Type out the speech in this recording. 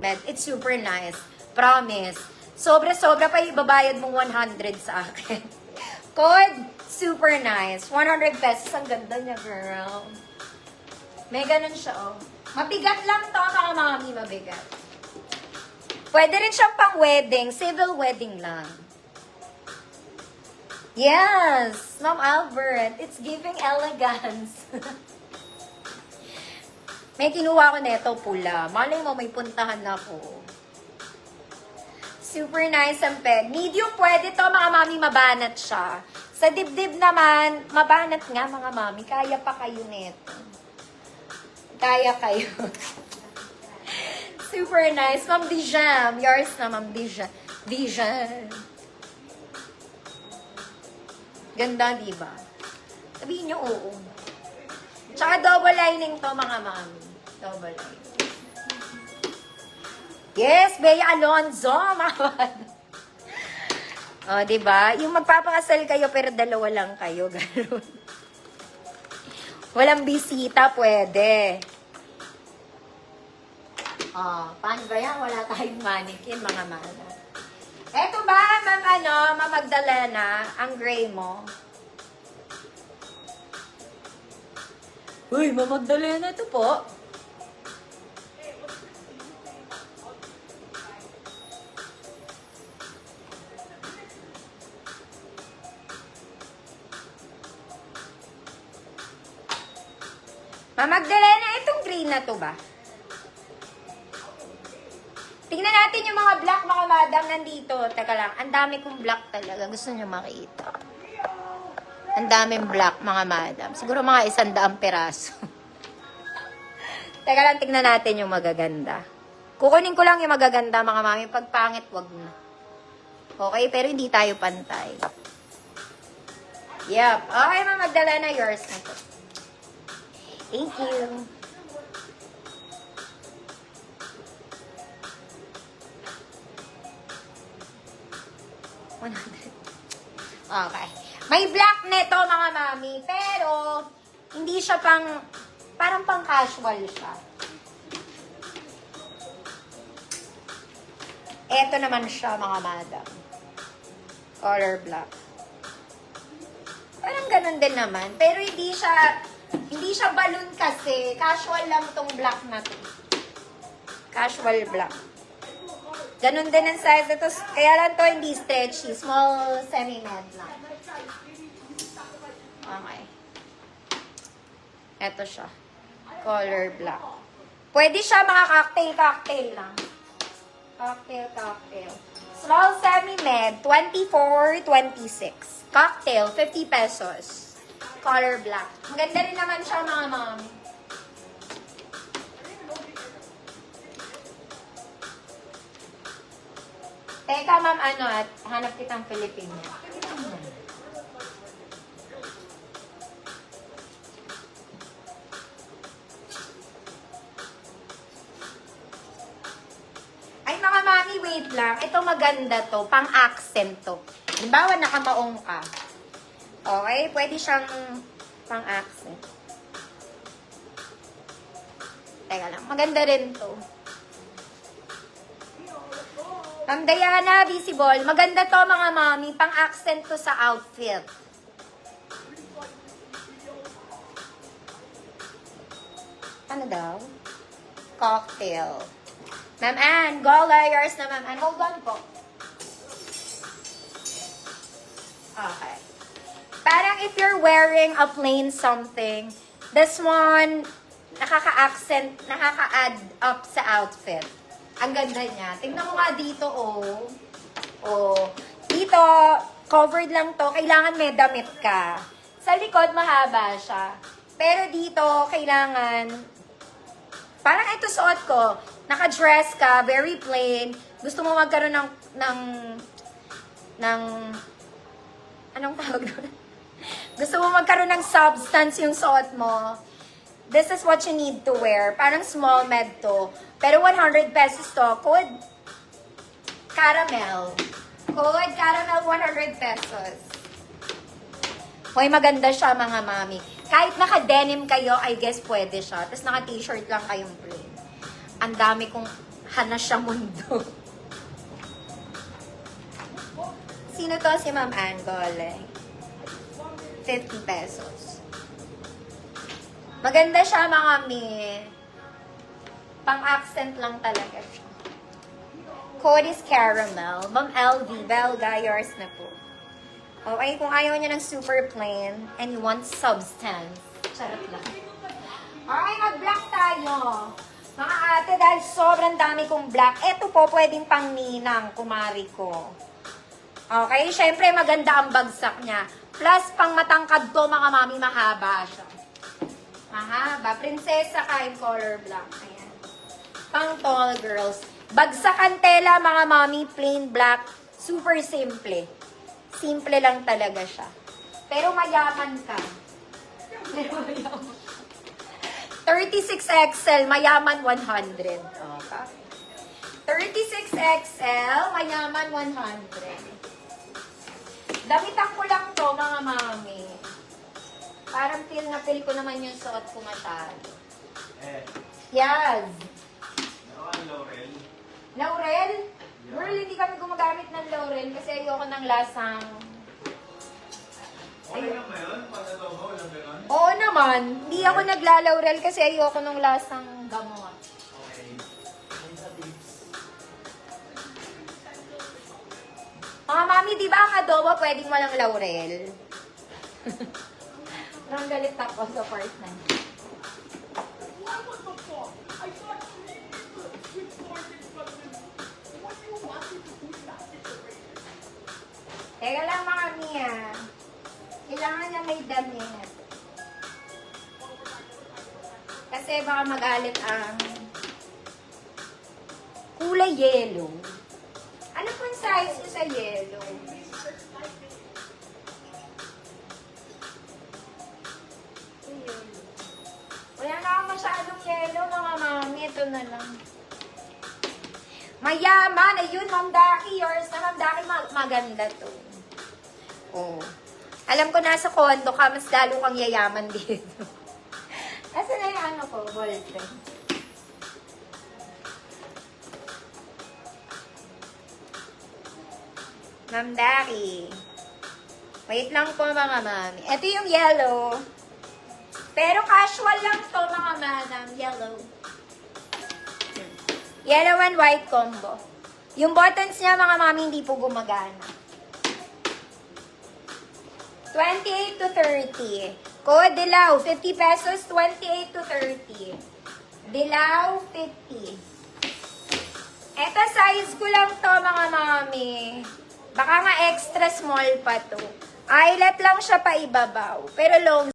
med. It's super nice. Promise. Sobra-sobra pa ibabayad mong 100 sa akin. Code, super nice. 100 pesos. Ang ganda niya, girl. May ganun siya, oh. Mabigat lang to, mga mami, mabigat. Pwede rin siyang pang wedding. Civil wedding lang. Yes, Ma'am Albert. It's giving elegance. May kinuha ko neto pula. Malay mo, may puntahan ako. Super nice ang peg. Medium pwede to, mga mami, mabanat siya. Sa dibdib naman, mabanat nga, mga mami. Kaya pa kayo neto. Kaya kayo. Super nice. Ma'am Dijam. Yours na, Ma'am Dijam. Dijam. Ganda, diba? Sabihin nyo, oo. Tsaka double lining to, mga mami. Double lining. Yes, Bea Alonzo. O, diba? Yung magpapakasal kayo, pero dalawa lang kayo. Ganun. Walang bisita, pwede. O, paano ba yan? Wala tayong mannequin, mga mana. Eto ba, Ma'am Magdalena, ang gray mo? Uy, Ma'am Magdalena, ito po. Ma'am Magdalena, itong green na to ba? Tingnan natin yung mga black, mga madam, nandito. Teka lang, ang dami kong black talaga. Gusto nyo makita. Ang daming black, mga madam. Siguro mga 100 peraso. Teka lang, tingnan natin yung magaganda. Kukunin ko lang yung magaganda, mga mami. Pag pangit, wag na. Okay, pero hindi tayo pantay. Yep. Okay, Ma'am Magdalena, yours na to. Thank you. Okay. May black neto, mga mami. Pero, hindi siya parang pang casual siya. Eto naman siya, mga madam. Color black. Parang ganun din naman. Pero hindi siya balloon kasi. Casual lang tong black na to. Casual black. Ganun din ang size ito. Kaya lang to hindi stretchy. Small semi-med lang. Okay. Ito siya. Color black. Pwede siya mga cocktail lang. Cocktail. Small semi-med, 24-26. Cocktail, 50 pesos. Color black. Maganda rin naman siya, mga mami. Teka, ma'am, at hanap kitang Filipino. Ay, mga mami, wait lang. Ito maganda to. Pang-accent to. Halimbawa, nakamaong ka. Okay? Pwede siyang pang-accent. Teka lang. Maganda rin to. Ma'am Diana, visible. Maganda to, mga mami. Pang-accent to sa outfit. Ano daw? Cocktail. Ma'am Ann, go layers na, Ma'am Ann. Hold on po. Okay. Parang if you're wearing a plain something, this one, nakaka-accent, nakaka-add up sa outfit. Ang ganda niya. Tingnan mo nga dito, oh. Oh. Dito, covered lang to. Kailangan may damit ka. Sa likod, mahaba siya. Pero dito, kailangan, parang ito suot ko. Naka-dress ka, very plain. Gusto mo magkaroon ng anong tawag doon? Gusto mo magkaroon ng substance yung suot mo. This is what you need to wear. Parang small med to. Pero 100 pesos to. Code caramel. Code caramel, 100 pesos. Hoy, maganda siya, mga mami. Kahit naka-denim kayo, I guess pwede siya. Tapos naka-t-shirt lang kayong plain. Ang dami kong Hana siya mundo. Sino to? Si Ma'am Angole. 50 pesos. Maganda siya mga mi. Pang-accent lang talaga siya. Code is caramel. Ma'am LV, Belga, yours na po. Okay, kung ayaw niya ng super plain and you want substance. Charot lang. Okay, mag-black tayo. Mga ate, dahil sobrang dami kong black, eto po pwedeng pang ninang, kumari ko. Okay, syempre maganda ang bagsak niya. Plus, pang matangkad to, mga mami, mahaba siya. Mahaba. Prinsesa ka in color black. Ayan. Pang tall girls. Bagsakan tela, mga mami, plain black. Super simple. Simple lang talaga siya. Pero mayaman ka. Pero mayaman. 36XL, mayaman 100. Okay. 36XL, mayaman 100. Damitan ko lang to, mga mami. Parang feel na feel ko naman yung suot ko masyado. Yes. Laurel. Laurel? Girl, hindi kami gumagamit ng laurel kasi ayoko ng lasang... Okay lang ba yun? Pagkatomo, walang ganon? Oo naman. Hindi ako naglalaurel kasi ayoko ng lasang gamot. Okay. Mga mami, di ba ang adobo pwedeng walang laurel? Parang galit ako sa part na yun. Teka lang mga Mia. Kailangan niya may damit. Kasi baka magalit ang kulay yellow. Ano pong size ko sa yellow? Wala na ako masyadong yellow, mga mami. Ito na lang. Mayaman. Ayun, Ma'am Daki. Yours na, Ma'am Daki. Maganda to. Oh. Alam ko nasa kondo ka, mas lalo kang yayaman dito. Kasi na yung ano ko, ballpen. Ma'am Daki. Wait lang po mga mami. Ito yung yellow. Pero casual lang to mga madam. Yellow. Yellow and white combo. Yung buttons niya mga mami hindi po gumagana. 28 to 30. Code Dilaw, 50 pesos, 28 to 30. Dilaw, 50. Eto, size ko lang to, mga mami. Baka nga extra small pa to. Eyelet lang siya pa ibabaw. Pero long